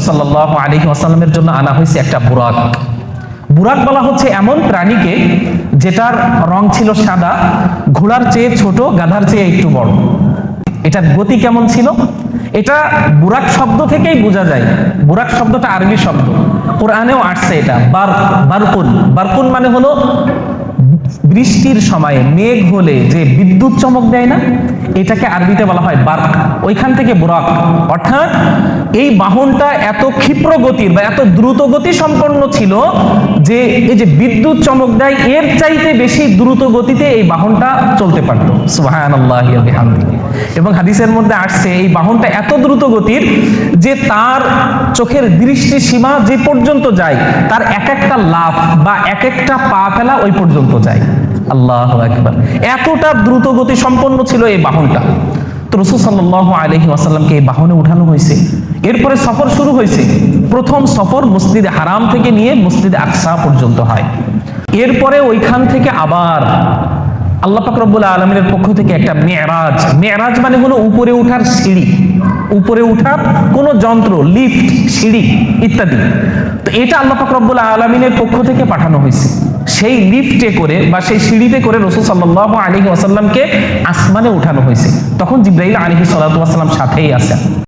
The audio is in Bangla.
সাল্লাল্লাহু আলাইহি ওয়াসাল্লামের জন্য আনা হয়েছে একটা বুরাক। বুরাক বলা হচ্ছে এমন প্রাণীকে যেটার রং ছিল সাদা, ঘোড়ার চেয়ে ছোট, গাধার চেয়ে একটু বড়। এটার গতি কেমন ছিল? এটা বুরাক শব্দ থেকেই বোঝা যায়। বুরাক শব্দটা আরবি শব্দ, কোরআনেও আসছে। এটা বারকুন। বারকুন মানে হলো বৃষ্টির সময়ে মেঘ হলে যে বিদ্যুৎ চমক দেয় না, এটাকে আরবিতে বলা হয় বার্ক। ওইখান থেকে বুরাক। অর্থাৎ এই বাহনটা এত ক্ষিপ্র গতির বা এত দ্রুত গতি সম্পন্ন ছিল যে এই যে বিদ্যুৎ চমক দেয় এর চাইতে বেশি দ্রুত গতিতে এই বাহনটা চলতে পারত। সুবহানাল্লাহি ওয়া বিহামদিহি। এবং হাদিসের মধ্যে আসছে এই বাহনটা এত দ্রুত গতির যে তার চোখের দৃষ্টি সীমা যে পর্যন্ত যায়, তার এক একটা লাফ বা এক একটা পা ফেলা ওই পর্যন্ত যায়। আল্লাহু আকবার। এতটা দ্রুত গতি সম্পন্ন ছিল এই বাহনটা। তো রাসূল সাল্লাল্লাহু আলাইহি ওয়াসাল্লামকে এই বাহনে উঠানো হয়েছে। এরপরে সফর শুরু হয়েছে। প্রথম সফর মসজিদে হারাম থেকে নিয়ে মসজিদে আকসা পর্যন্ত হয়। এরপরে ওইখান থেকে আবার আল্লাহ পাক রব্বুল আলামিনের পক্ষ থেকে একটা মেরাজ। মেরাজ মানে হলো উপরে ওঠার সিঁড়ি, উপরে ওঠার কোনো যন্ত্র, লিফট, সিঁড়ি ইত্যাদি। তো এটা আল্লাহ পাক রব্বুল আলামিনের পক্ষ থেকে পাঠানো হয়েছে। সেই লিফটে করে বা সেই সিঁড়িতে করে রাসূল সাল্লাল্লাহু আলাইহি ওয়াসাল্লামকে আসমানে উঠানো হয়েছে। তখন জিবরাইল আলাইহিস সালাতু ওয়াস সালাম সাথেই আছেন।